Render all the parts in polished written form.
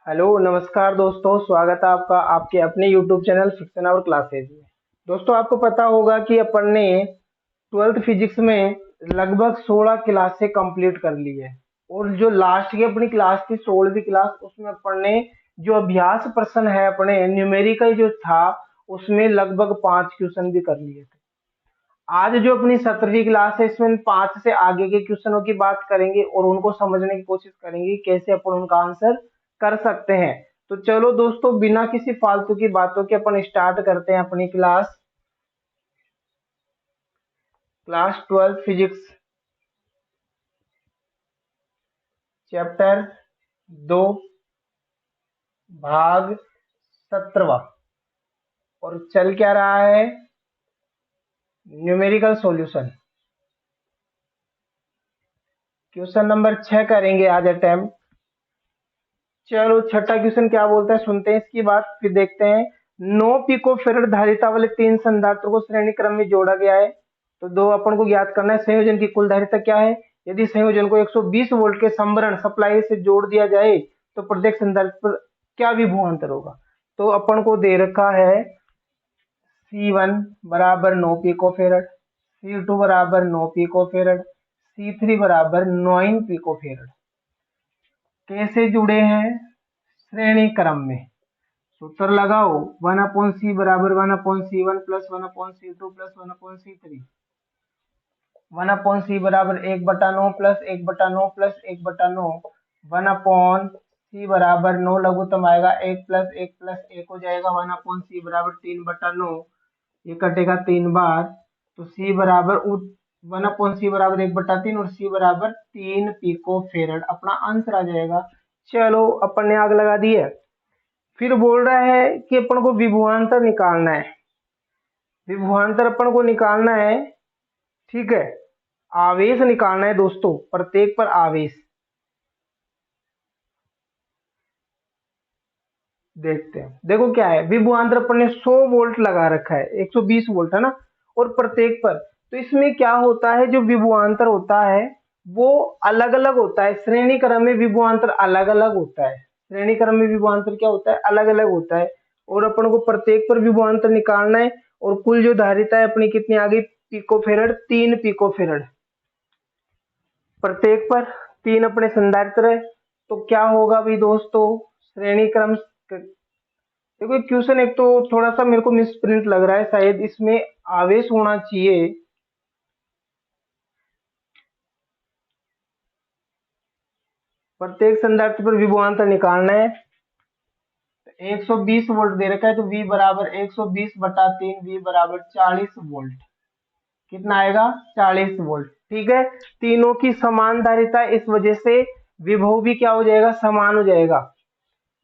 Hello नमस्कार दोस्तों, स्वागत है आपका आपके अपने YouTube channel friction our classes में। दोस्तों, आपको पता होगा कि अपन ने ट्वेल्थ फिजिक्स में लगभग 16 क्लासें कंप्लीट कर ली है। और जो लास्ट की अपनी क्लास थी 16वीं क्लास, उसमें अपन ने जो अभ्यास प्रश्न है अपने न्यूमेरिकल जो था उसमें लगभग 5 क्वेश्चन भी कर लिए थे। आज जो अपनी 17वीं क्लास है इसमें 5 से आगे के क्वेश्चनों की बात करेंगे और उनको समझने की कोशिश करेंगे कैसे अपन उनका आंसर कर सकते हैं। तो चलो दोस्तों, बिना किसी फालतू की बातों के अपन स्टार्ट करते हैं अपनी क्लास क्लास 12 फिजिक्स चैप्टर 2 भाग 17वां। और चल क्या रहा है, न्यूमेरिकल सॉल्यूशन। क्वेश्चन नंबर 6 करेंगे आज अटेम्प्ट। चलो छठा क्वेश्चन क्या बोलता है सुनते हैं इसकी बात, फिर देखते हैं। 9 पिको फेरड धारिता वाले 3 संधारित्र को श्रेणी क्रम में जोड़ा गया है। तो दो अपन को ज्ञात करना है संयोजन की कुल धारिता क्या है। यदि संयोजन को 120 वोल्ट के संभरण सप्लाई से जोड़ दिया जाए तो प्रत्येक संधारित्र पर क्या विभवांतर होगा। तो अपन को दे रखा है C1 बराबर 9 पिको फेरड, C2 बराबर 9 पिको फेरड, C3 बराबर 9 पिको फेरड। कैसे जुड़े हैं, श्रेणी क्रम में। सूत्र लगाओ, 1/c बराबर 1/c1 plus 1/c2 plus 1/c3। 1/c बराबर 1/9 प्लस 1/9 प्लस 1/9। 1/c बराबर 9 लघुत्तम आएगा 1 प्लस 1 प्लस 1 हो जाएगा 1/c बराबर 3/9। ये कटेगा 3 बार, तो c बराबर 1/c बराबर 1/3 और c बराबर 3 पिको फेरड अपना आंसर आ जाएगा। चलो अपन ने आग लगा दी है। फिर बोल रहा है कि अपन को विभवांतर निकालना है। विभवांतर अपन को निकालना है, ठीक है। आवेश निकालना है दोस्तों, प्रत्येक पर आवेश। देखते हैं, देखो क्या है, विभवांतर अपन ने 100 वोल्ट लगा रखा है, 120 वोल्ट है ना, और प्रत्येक पर। तो इसमें क्या होता है, जो विभवांतर होता है वो अलग अलग होता है। श्रेणी क्रम में विभवांतर अलग अलग होता है। श्रेणी क्रम में विभवांतर क्या होता है, अलग अलग होता है। और अपन को प्रत्येक पर विभवांतर निकालना है। और कुल जो धारिता है अपनी कितनी आ गई, पिको फेरड, 3 पिको फेरड। प्रत्येक पर 3 अपने संधारित्र है। तो क्या होगा भी दोस्तों, श्रेणी क्रम। देखो क्वेश्चन एक तो थोड़ा सा मेरे को मिसप्रिंट लग रहा है, शायद इसमें आवेश होना चाहिए। प्रत्येक संधारित्र पर विभवांतर निकालना है। 120 वोल्ट दे रखा है, तो V बराबर 120/3, V बराबर 40 वोल्ट। कितना आएगा, 40 वोल्ट। ठीक है, तीनों की समान धारिता, इस वजह से विभव भी क्या हो जाएगा, समान हो जाएगा।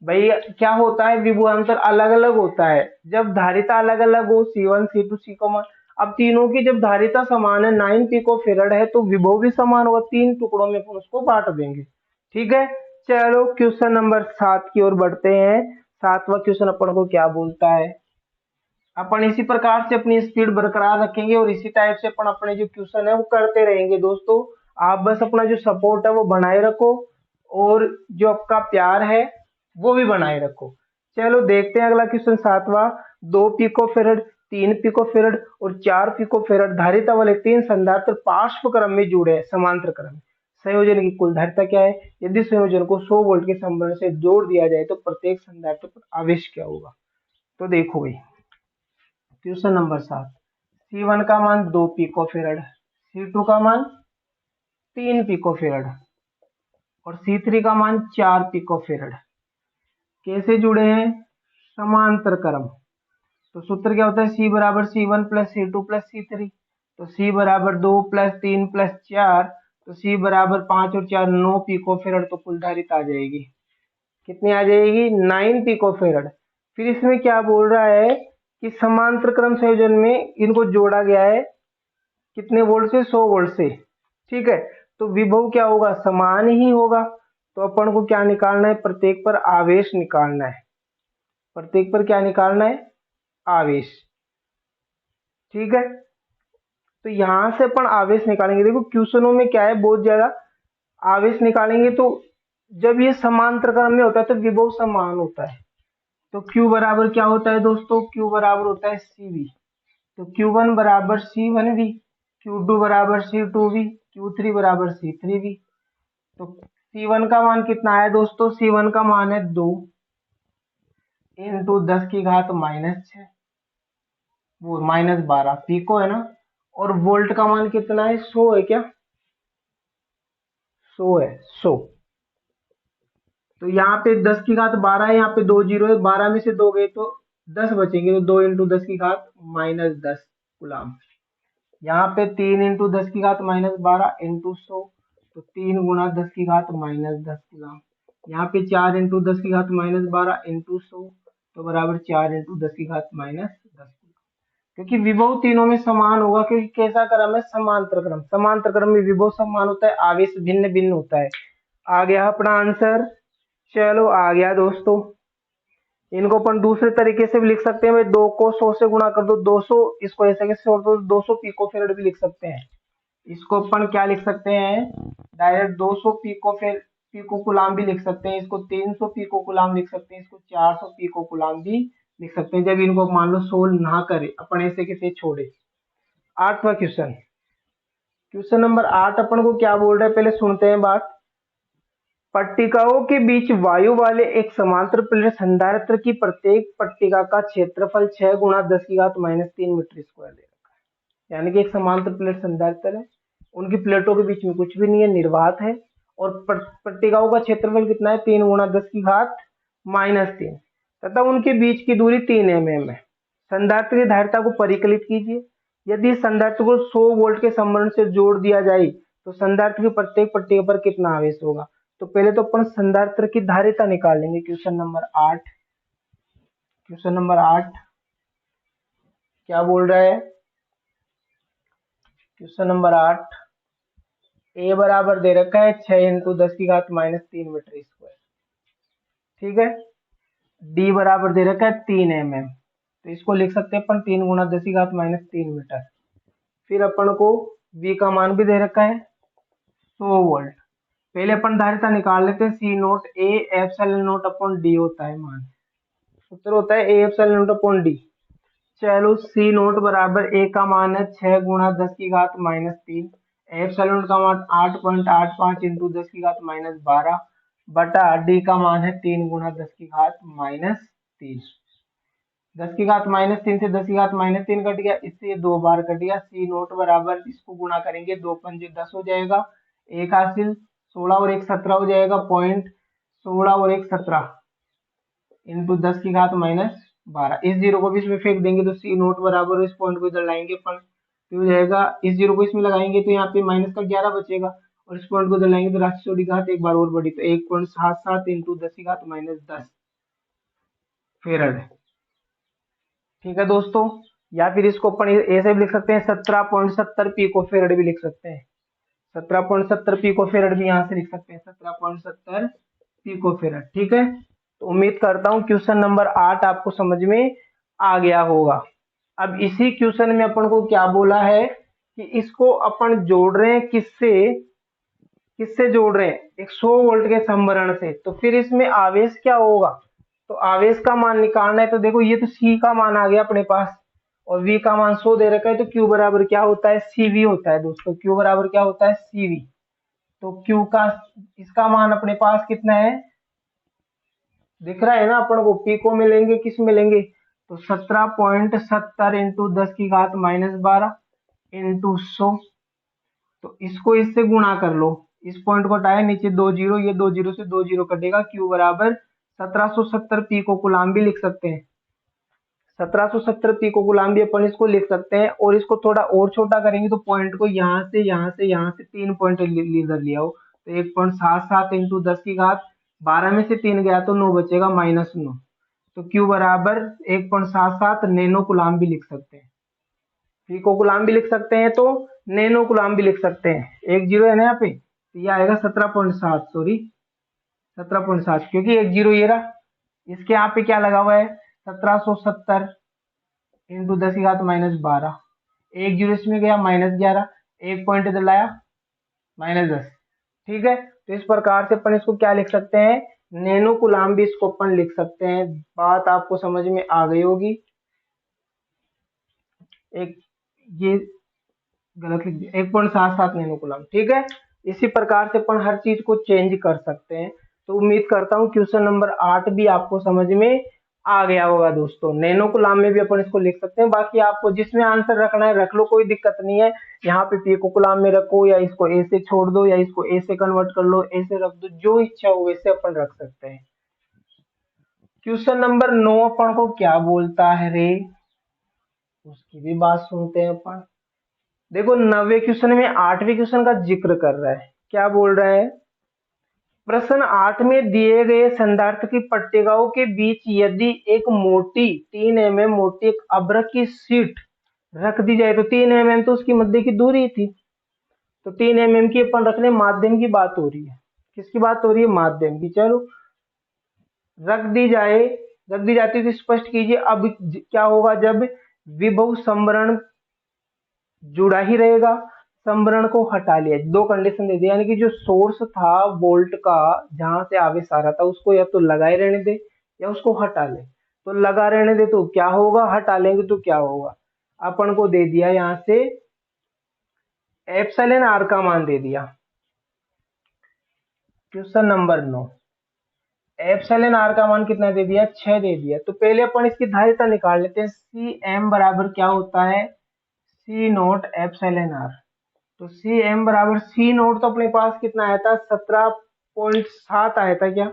भाई क्या होता है, विभवांतर अलग अलग होता है जब धारिता अलग अलग हो, C1 C2 C। अब तीनों की जब धारिता समान है, 9 पिको फेरड है, तो विभव भी समान होगा। 3 टुकड़ों में अपन उसको बांट देंगे। ठीक है, चलो क्वेश्चन नंबर 7 की ओर बढ़ते हैं। 7वां क्वेश्चन अपन को क्या बोलता है। अपन इसी प्रकार से अपनी स्पीड बरकरार रखेंगे और इसी टाइप से अपन अपने जो क्वेश्चन है वो करते रहेंगे दोस्तों। आप बस अपना जो सपोर्ट है वो बनाए रखो और जो आपका प्यार है वो भी बनाए रखो। चलो देखते हैं अगला क्वेश्चन 7वां। 2 पिको फेरड, 3 पिको फेरड और 4 पिको फेरड धारिता वाले 3 संधारित्र पार्श्व क्रम में जुड़े हैं, समांतर क्रम में। संयोजन की कुल धारिता क्या है। यदि संयोजन को 100 वोल्ट के संबंध से जोड़ दिया जाए तो प्रत्येक संधारित्र पर आवेश क्या होगा। तो देखो भाई, क्वेश्चन नंबर 7। C1 का मान 2 पिको फेरड, C2 का मान 3 पिको फेरड और C3 का मान 4 पिको फेरड। कैसे जुड़े हैं, समांतर क्रम। तो सूत्र क्या होता है, C बराबर C1 plus C2 plus C3। तो C बराबर 2 प्लस 3 प्लस 4, तो C बराबर 5 और 4 9 पिको फेरड। तो कुल धारिता आ जाएगी, कितनी आ जाएगी, 9 पिको फेरड। फिर इसमें क्या बोल रहा है कि समांतर क्रम संयोजन में इनको जोड़ा गया है, कितने वोल्ट से, 100 वोल्ट से। ठीक है, तो विभव क्या होगा, समान ही होगा। तो अपन को क्या निकालना है, प्रत्येक पर आवेश निकालना है। प्रत्येक पर क्या निकालना है, आवेश। ठीक है, तो यहां से अपन आवेश निकालेंगे। देखो क्वेश्चनों में क्या है, बहुत ज्यादा आवेश निकालेंगे तो जब ये समांतर क्रम में होता है तो विभव समान होता है। तो Q बराबर क्या होता है दोस्तों, Q बराबर होता है CV। तो Q1 बराबर C1V, Q2 बराबर C2V, Q3 बराबर C3V। तो C1 का मान कितना है दोस्तों, C1 का मान है 2 इंटू 10 की घात -6, वो -12 पीको है ना। और वोल्ट का मान कितना है, 100 है क्या, 100 है, 100। तो यहाँ पे 10 की घात 12 है, यहाँ पे 2 जीरो है, 12 में से 2 गए तो 10 बचेंगे, तो 2 इंटू 10 की घात -10 गुलाम। यहाँ पे 3 इंटू 10 की घात -12 इंटू 100, तो 3 गुणा 10 की घात -10 गुलाम। यहाँ पे 4 इंटू 10 की घात -12 इंटू 100, तो बराबर 4 इंटू 10 की घात -10। क्योंकि विभव तीनों में समान होगा, क्योंकि कैसा क्रम है, समांतर क्रम। समांतर क्रम में विभव समान होता है, आवेश भिन्न भिन्न होता है। आ गया अपना आंसर। चलो आ गया दोस्तों। इनको अपन दूसरे तरीके से भी लिख सकते हैं, भाई 2 को 100 से गुणा कर दो 200, इसको ऐसे कैसे छोड़ दो, 200 पिको फेरेड भी लिख सकते हैं। इसको अपन क्या लिख सकते हैं, डायरेक्ट 200 पिको कुलाम भी लिख सकते हैं, इसको 300 पिको कुलाम लिख सकते हैं, इसको 400 पिको कुलाम भी लिख सकते हैं। जब इनको मान लो सोल्व ना करे, अपन ऐसे कैसे छोड़े। 8वां क्वेश्चन, क्वेश्चन नंबर 8 अपन को क्या बोल रहा है, पहले सुनते हैं बात। पट्टिकाओं के बीच वायु वाले एक समांतर प्लेट संधारित्र की प्रत्येक पट्टिका का क्षेत्रफल 6 गुणा 10 की घात -3 मीटर स्क्वायर दे रखा है। यानी कि एक समांतर प्लेट संधारित्र है, उनकी प्लेटों के बीच में कुछ भी नहीं है, निर्वात है, और पट्टिकाओं का क्षेत्रफल कितना है, 3 गुणा 10 की घात -3, तथा उनके बीच की दूरी 3 mm है। संधारित्र की धारिता को परिकलित कीजिए। यदि संधारित्र को 100 वोल्ट के संबंध से जोड़ दिया जाए तो संधारित्र की प्रत्येक पट्टिका पर कितना आवेश होगा। तो पहले तो अपन संधारित्र की धारिता निकालेंगे। क्वेश्चन नंबर 8, क्वेश्चन नंबर 8 क्या बोल रहा है, क्वेश्चन नंबर 8 ए बराबर दे रखा है 6 इंटू 10 की घात -3 मीटर स्क्वायर, ठीक है। डी बराबर दे रखा है 3 mm, तो इसको लिख सकते हैं अपन 3 गुणा 10 की घात -3 मीटर। फिर अपन को V का मान भी दे रखा है 100 वोल्ट। पहले अपन धारिता निकाल लेते हैं, c naught a epsilon naught upon d होता है मान, सूत्र होता है a epsilon naught upon d. चलो सी नोट बराबर ए का मान है 6 गुणा 10 की घात -3, एप्सिलॉन नोट का मान 8.85 इंटू 10 की घात -12 बटा डी का मान है 3 गुणा 10 की घात -3। 10 की घात -3 से 10 की घात -3 कट गया, इससे ये 2 बार कट गया। सी नोट बराबर इसको गुणा करेंगे, 2 पंजे 10 हो जाएगा, एक हासिल 16 और 1 17 हो जाएगा, पॉइंट 16 और 1 17 इंटू 10 की घात -12। इस जीरो को भी इसमें फेंक देंगे तो सी नोट बराबर, इस पॉइंट को इधर लाएंगे अपन तो हो जाएगा, इस जीरो को इसमें लगाएंगे तो यहाँ पे माइनस का 11 बचेगा, और इस पॉइंट को इधर लाएंगे तो राशि चौड़ी घात एक बार और बढ़ी, तो 1.77 इंटू 10 की घात -10 फेरड, ठीक है दोस्तों। या फिर इसको अपन ऐसे भी लिख सकते हैं, 17.70 पिको फेरड भी लिख सकते हैं, 17.70 पिको फेरड भी यहाँ से लिख सकते हैं, 17.70 पिको फेरड, ठीक है। तो उम्मीद करता हूँ क्वेश्चन नंबर 8 आपको समझ में आ गया होगा। अब इसी क्वेश्चन में अपन को क्या बोला है कि इसको अपन जोड़ रहे हैं, किससे किससे जोड़ रहे हैं, 100 वोल्ट के संभरण से, तो फिर इसमें आवेश क्या होगा, तो आवेश का मान निकालना है। तो देखो ये तो C का मान आ गया अपने पास, और V का मान 100 दे रखा है, तो Q बराबर क्या होता है, CV होता है दोस्तों। Q बराबर क्या होता है, CV। तो Q का इसका मान अपने पास कितना है, दिख रहा है ना अपन को, P को मिलेंगे, किस मिलेंगे, तो 17.70 इंटू 10 की घात -12 इंटू 100, तो इसको इससे गुणा कर लो, इस पॉइंट को हटाया, नीचे 2 जीरो, ये 2 जीरो से 2 जीरो कटेगा। Q बराबर 1770 पिको कूलाम भी लिख सकते हैं, 1770 पिको कूलाम भी अपन इसको लिख सकते हैं। और इसको थोड़ा और छोटा करेंगे तो पॉइंट को यहाँ से यहाँ से यहाँ से 3 पॉइंट इधर लिया हो, तो 1.77 इंटू 10 की घात 12 में से 3 गया तो 9 बचेगा, -9, तो Q बराबर 1.77 नैनो कूलाम भी लिख सकते हैं, पिको कूलाम भी लिख सकते हैं, तो नैनो कूलाम भी लिख सकते हैं। एक जीरो है ना यहाँ पे, तो ये आएगा 17.7, सॉरी 17.7, क्योंकि एक जीरो ये रहा, इसके यहाँ पे क्या लगा हुआ है, 1770 इंटू 10 की घात -12, एक जीरो इसमें गया, -11, एक पॉइंट इधर लाया, -10, ठीक है। तो तो इस प्रकार से अपन इसको क्या लिख सकते हैं, नैनो कूलाम भी इसको अपन लिख सकते हैं। बात आपको समझ में आ गई होगी। एक ये गलत लिख दिया, 1.77 नैनो कूलाम, ठीक है। इसी प्रकार से अपन हर चीज को चेंज कर सकते हैं। तो उम्मीद करता हूँ क्वेश्चन नंबर 8 भी आपको समझ में आ गया होगा दोस्तों। नैनो कूलाम में भी अपन इसको लिख सकते हैं, बाकी आपको जिसमें आंसर रखना है रख लो, कोई दिक्कत नहीं है। यहाँ पे पिको कूलाम में रखो, या इसको ए से छोड़ दो, या इसको ए से कन्वर्ट कर लो, ऐसे रख दो, जो इच्छा हो वैसे अपन रख सकते हैं। क्वेश्चन नंबर 9 अपन को क्या बोलता है रे, उसकी भी बात सुनते हैं अपन। देखो 9वें क्वेश्चन में 8वें क्वेश्चन का जिक्र कर रहा है। क्या बोल रहा है, प्रश्न 8 में दिए गए संधारित्र की पट्टिकाओं के बीच यदि एक मोटी 3 mm मोटी एक अभ्रक की शीट रख दी जाए, तो 3 mm तो उसकी मध्य की दूरी थी, तो 3 mm की अपन रखने, माध्यम की बात हो रही है। किसकी बात हो रही है, माध्यम की। चलो रख दी जाए, रख दी जाती है तो स्पष्ट कीजिए। अब क्या होगा, जब विभव संवरण जुड़ा ही रहेगा, संवरण को हटा लिया, दो कंडीशन दे दी, यानी कि जो सोर्स था वोल्ट का जहां से आवेश आ रहा था उसको या तो लगाए रहने दे या उसको हटा ले। तो लगा रहने दे तो क्या होगा, हटा लेंगे तो क्या होगा, अपन को दे दिया यहाँ से एप्सिलॉन आर का मान दे दिया। क्वेश्चन नंबर 9, एप्सिलॉन आर का मान कितना दे दिया, 6 दे दिया। तो पहले अपन इसकी धारिता निकाल लेते हैं। सी एम बराबर क्या होता है, सी नोट एप्सिलॉन आर। तो सी एम बराबर सी नोट तो अपने पास कितना आया था, 17.7 आया था क्या,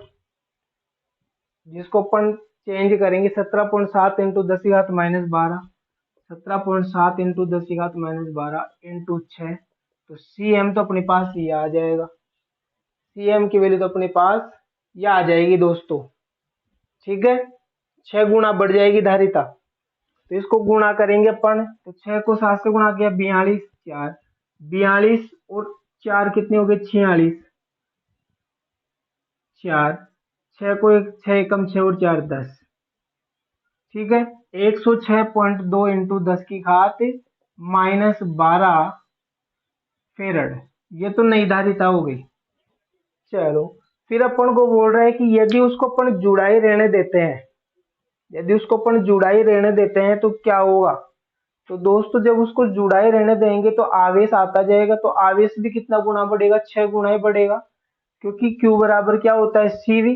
जिसको अपन चेंज करेंगे 17.7 इंटू 10 की घात -12, 17.7 इंटू 10 की घात -12 इंटू 6। तो सी एम तो अपने पास ये आ जाएगा, सी एम की वैल्यू तो अपने पास ये आ जाएगी दोस्तों, ठीक है। 6 गुना बढ़ जाएगी धारिता, तो इसको गुणा करेंगे अपन। तो 6 को 7 से गुणा किया, 42, 4, 42 और 4 कितने हो गए, 46, 4, 6 को 6 कम 6 और 4 10, ठीक है। 106.2 इंटू 10 की घात -12 फेरड, ये तो नई धारिता हो गई। चलो फिर अपन को बोल रहा है कि यदि उसको अपन जुड़ाई रहने देते हैं, यदि उसको अपन जुड़ाई रहने देते हैं तो क्या होगा। तो दोस्तों जब उसको जुड़ाई रहने देंगे तो आवेश आता जाएगा, तो आवेश भी कितना गुना बढ़ेगा, 6 गुना ही बढ़ेगा, क्योंकि Q बराबर क्या होता है, CV।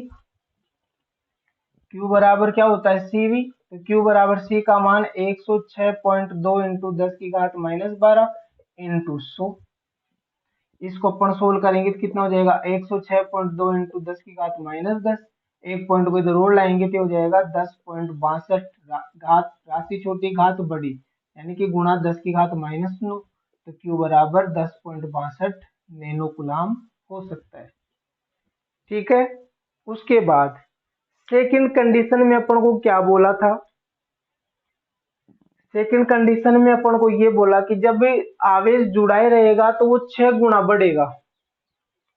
Q बराबर क्या होता है, CV। तो Q बराबर C का मान 106.2 इंटू 10 की घात -12 इंटू 100। इसको अपन सोल्व करेंगे तो कितना हो जाएगा, 106.2 इंटू 10 की घात -10, एक पॉइंट को इधर और लाएंगे तो हो जाएगा 10.62, घात राशि छोटी घात बड़ी, यानी कि गुणा 10 की घात -9। तो Q बराबर 10.62 नैनो कूलाम हो सकता है, ठीक है। उसके बाद सेकंड कंडीशन में अपन को क्या बोला था, सेकंड कंडीशन में अपन को ये बोला कि जब आवेश जुड़ाए रहेगा तो वो 6 गुना बढ़ेगा,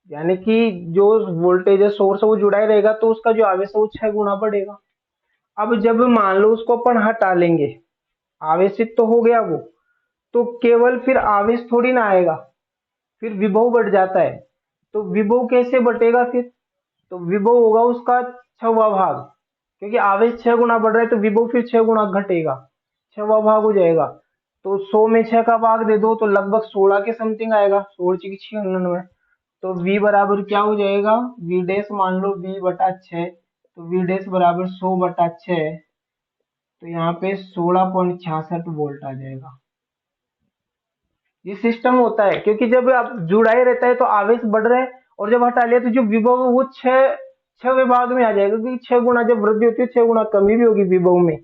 यानी कि जो वोल्टेज है सोर्स है वो जुड़ाए रहेगा तो उसका जो आवेश है वो 6 गुना बढ़ेगा। अब जब मान लो उसको अपन हटा लेंगे, आवेशित तो हो गया वो, तो केवल फिर आवेश थोड़ी ना आएगा, फिर विभव बढ़ जाता है। तो विभव कैसे बढ़ेगा फिर, तो विभव होगा उसका 6वां भाग, क्योंकि आवेश 6 गुना बढ़ रहा है तो विभव फिर 6 गुना घटेगा, 6वां भाग हो जाएगा। तो 100 में 6 का भाग दे दो तो लगभग 16 के समथिंग आएगा, 16 की 96। तो V बराबर क्या हो जाएगा, V डैश मान लो V बटा 6, तो V डैश बराबर 100 बटा 6, तो यहाँ पे 16.66 वोल्ट आ जाएगा। ये सिस्टम होता है, क्योंकि जब आप जुड़ाए रहता है तो आवेश बढ़ रहा है, और जब हटा लिया तो जो विभव है वो 6वें भाग में आ जाएगा, क्योंकि 6 गुना जब वृद्धि होती है 6 गुना कमी भी होगी विभव में,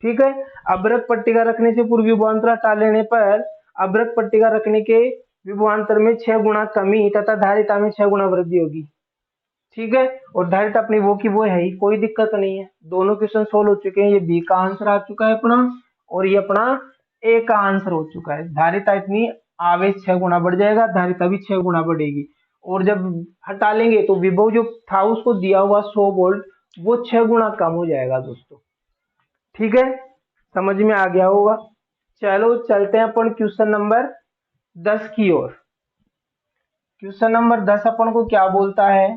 ठीक है। अभ्रक पट्टिका रखने से पूर्व विभवांतर हटा लेने पर अभ्रक पट्टिका रखने के विभवांतर में 6 गुना कमी तथा धारिता में 6 गुना वृद्धि होगी, ठीक है। और धारिता अपनी वो की वो है ही, कोई दिक्कत नहीं है। दोनों क्वेश्चन सोल्व हो चुके हैं, ये बी का आंसर आ चुका है अपना, और ये अपना ए का आंसर हो चुका है। धारिता इतनी, आवेश 6 गुना बढ़ जाएगा, धारिता भी 6 गुना बढ़ेगी, और जब हटा लेंगे तो विभव जो था उसको दिया हुआ 100 वोल्ट वो 6 गुना कम हो जाएगा दोस्तों, ठीक है। समझ में आ गया होगा। चलो चलते हैं अपन क्वेश्चन नंबर 10 की ओर। क्वेश्चन नंबर 10 अपन को क्या बोलता है,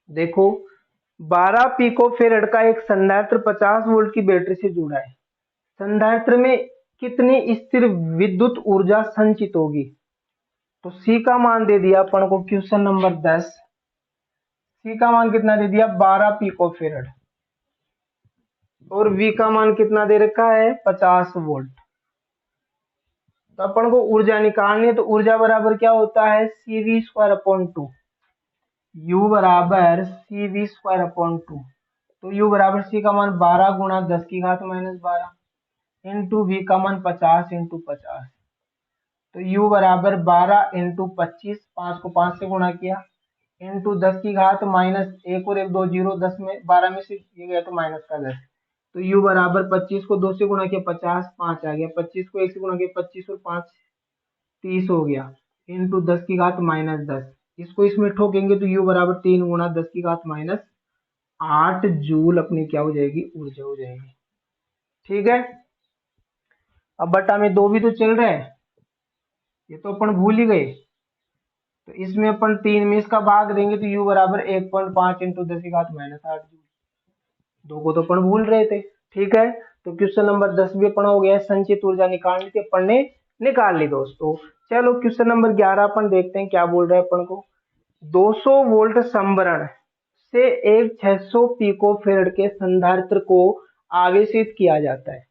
देखो 12 पिको फेरेड का एक संधारित्र 50 वोल्ट की बैटरी से जुड़ा है। संधारित्र में कितनी स्थिर विद्युत ऊर्जा संचित होगी? तो सी का मान दे दिया अपन को क्वेश्चन नंबर 10। सी का मान कितना दे दिया? 12 पिको फेरेड। और वी का मान कितना दे रखा है? 50 वोल्ट। तो अपन को ऊर्जा निकालनी है, तो ऊर्जा बराबर क्या होता है? CV square upon 2। U बराबर CV स्क्वायर अपॉन 2। तो U बराबर सी का मान 12 गुणा 10 की घात माइनस 12 इंटू वी का मान 50 इंटू 50। तो U बराबर 12 इंटू 25, 5 को 5 से गुणा किया, इंटू 10 की घात माइनस 1 और 1 2 जीरो, 10 में 12 में से ये गया तो माइनस का 10। तो U बराबर 25 को 2 से गुणा किया 50, 5 आ गया, 25 को 1 से गुणा किया 25 और 5 30 हो गया, इंटू 10 की घात माइनस 10। इसको इसमें ठोकेंगे तो U बराबर 3 गुणा 10 की घात माइनस 8 जूल अपनी क्या हो जाएगी? ऊर्जा हो जाएगी। ठीक है, अब बटा में 2 भी तो चल रहा है, ये तो अपन भूल ही गए। तो इसमें अपन 3 में इसका भाग देंगे तो U बराबर 1.5 इंटू 10 की घात माइनस 8 जूल। 2 को तो अपन भूल रहे थे। ठीक है, तो क्वेश्चन नंबर 10 भी अपन हो गया, संचित ऊर्जा निकालनी थी, अपन ने निकाल ली दोस्तों। चलो क्वेश्चन नंबर 11 अपन देखते हैं क्या बोल रहे हैं अपन को। 200 वोल्ट संभरण से एक 600 पिको फेरेड के संधारित्र को आवेशित किया जाता है,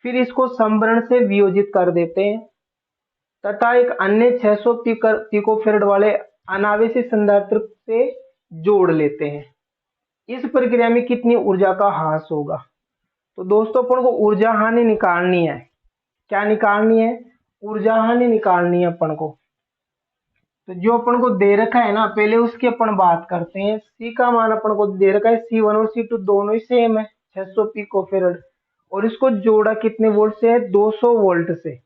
फिर इसको संभरण से वियोजित कर देते हैं तथा एक अन्य 600 पिको फेरेड वाले अनावेशित संधारित्र से जोड़ लेते हैं। इस प्रक्रिया में कितनी ऊर्जा का ह्रास होगा? तो दोस्तों अपन को ऊर्जा हानि निकालनी है। क्या निकालनी है? ऊर्जा हानि निकालनी है अपन को। तो जो अपन को दे रखा है ना, पहले उसकी अपन बात करते हैं। सी का मान अपन को दे रखा है, C1 और C2 दोनों ही सेम है 600 पिको फेरेड, और इसको जोड़ा कितने वोल्ट से है? 200 वोल्ट से।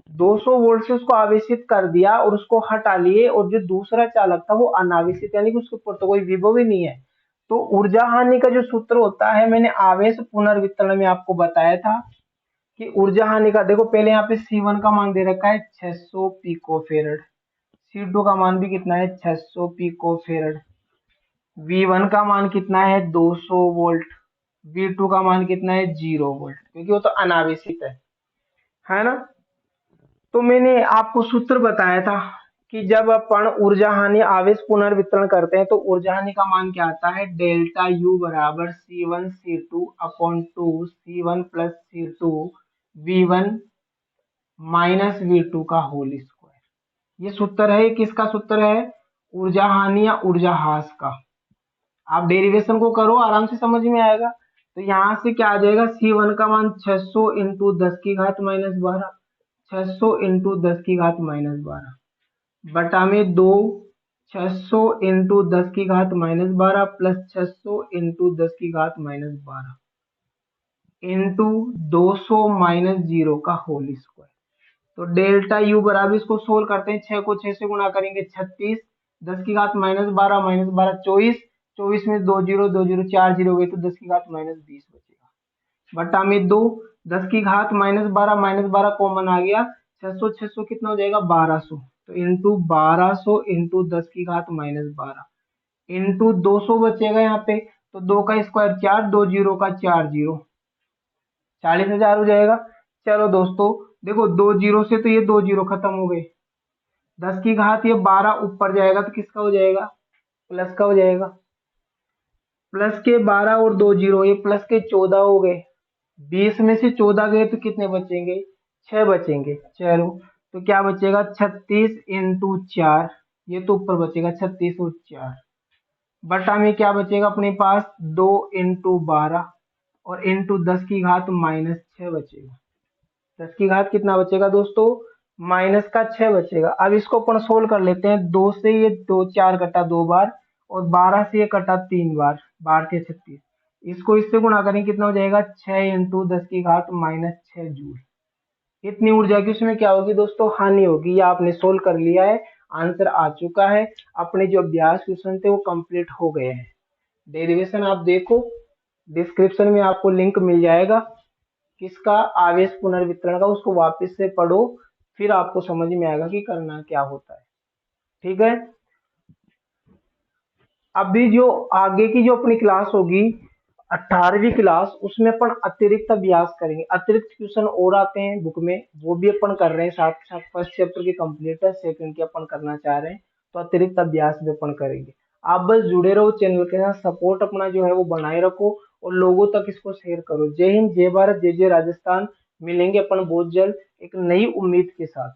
200 वोल्ट से उसको आवेशित कर दिया और उसको हटा लिए, और जो दूसरा चालक था वो अनावेशित, यानी कि उसके ऊपर तो कोई विभव ही नहीं है। तो ऊर्जा हानि का जो सूत्र होता है, मैंने आवेश पुनर्वितरण में आपको बताया था कि ऊर्जा हानि का, देखो पहले यहाँ पे C1 का मान दे रखा है 600 पिको फेरेड, C2 का मान भी कितना है? 600 पिको फेरेड। V1 का मान कितना है? 200 वोल्ट। V2 का मान कितना है? 0 वोल्ट, क्योंकि वो तो अनावेशित है ना। तो मैंने आपको सूत्र बताया था कि जब अपन ऊर्जा हानि आवेश पुनर्वितरण करते हैं तो ऊर्जा हानि का मान क्या आता है? डेल्टा U बराबर C1 C2 upon 2 C1 plus C2 V1 minus V2 का होल स्क्वायर। ये सूत्र है, किसका सूत्र है? ऊर्जा हानि या ऊर्जा ह्रास का। आप डेरिवेशन को करो, आराम से समझ में आएगा। तो यहाँ से क्या आ जाएगा? C1 का मान 600 इंटू 10 की घात माइनस 12, 600 इंटू 10 की घात माइनस 12 बटा में 2, 600 इंटू 10 की घात माइनस 12 प्लस 600 इंटू 10 की घात माइनस 12 इंटू 200 माइनस 0 का होल स्क्वायर। तो डेल्टा U बराबर, इसको सोल्व करते हैं, 6 को 6 से गुणा करेंगे 36, 10 की घात माइनस 12 24, 24 में 2 जीरो 2 जीरो 4 जीरो गए तो 10 की घात माइनस 20 बचेगा बटा में 2, 10 की घात माइनस 12 कॉमन आ गया, 600 600 कितना हो जाएगा? 1200। तो इंटू 1200 इंटू 10 की घात माइनस 12 इंटू 200 बचेगा यहाँ पे, तो 2 का स्क्वायर 4, 2 जीरो का 4 जीरो, 40,000 हो जाएगा। चलो दोस्तों देखो, 2 जीरो से तो ये 2 जीरो खत्म हो गए, 10 की घात ये 12 ऊपर जाएगा तो किसका हो जाएगा? प्लस का हो जाएगा। प्लस के 12 और 2 जीरो, ये प्लस के 14 हो गए। 20 में से 14 गए तो कितने बचेंगे? 6 बचेंगे। चलो तो क्या बचेगा? 36 इंटू 4, ये तो ऊपर बचेगा 36 और 4 बटा में क्या बचेगा अपने पास? 2 इंटू 12 और इंटू 10 की घात माइनस 6 बचेगा। 10 की घात कितना बचेगा दोस्तों? माइनस का 6 बचेगा। अब इसको अपन सोल्व कर लेते हैं। 2 से ये 2 4 कटा 2 बार, और 12 से ये कटा 3 बार, 12 के 36, इसको इससे गुणा करें कितना हो जाएगा? 6 इंटू 10 की घात माइनस 6 जूल। इतनी ऊर्जा की उसमें क्या होगी दोस्तों? हानि होगी। या आपने सोल्व कर लिया है, आंसर आ चुका है। अपने जो अभ्यास क्वेश्चन थे वो कंप्लीट हो गए हैं। डेरिवेशन आप देखो, डिस्क्रिप्शन में आपको लिंक मिल जाएगा किसका? आवेश पुनर्वितरण का, उसको वापस से पढ़ो, फिर आपको समझ में आएगा कि करना क्या होता है। ठीक है, अभी जो आगे की जो अपनी क्लास होगी 18वीं क्लास, उसमें अपन अतिरिक्त अभ्यास करेंगे, अतिरिक्त क्वेश्चन और आते हैं बुक में, वो भी अपन कर रहे हैं साथ साथ। फर्स्ट चैप्टर की कंप्लीट है, सेकंड की अपन करना चाह रहे हैं, तो अतिरिक्त अभ्यास भी अपन करेंगे। आप बस जुड़े रहो चैनल के साथ, सपोर्ट अपना जो है वो बनाए रखो और लोगों तक इसको शेयर करो। जय हिंद, जय भारत, जय जय राजस्थान। मिलेंगे अपन बहुत जल्द एक नई उम्मीद के साथ।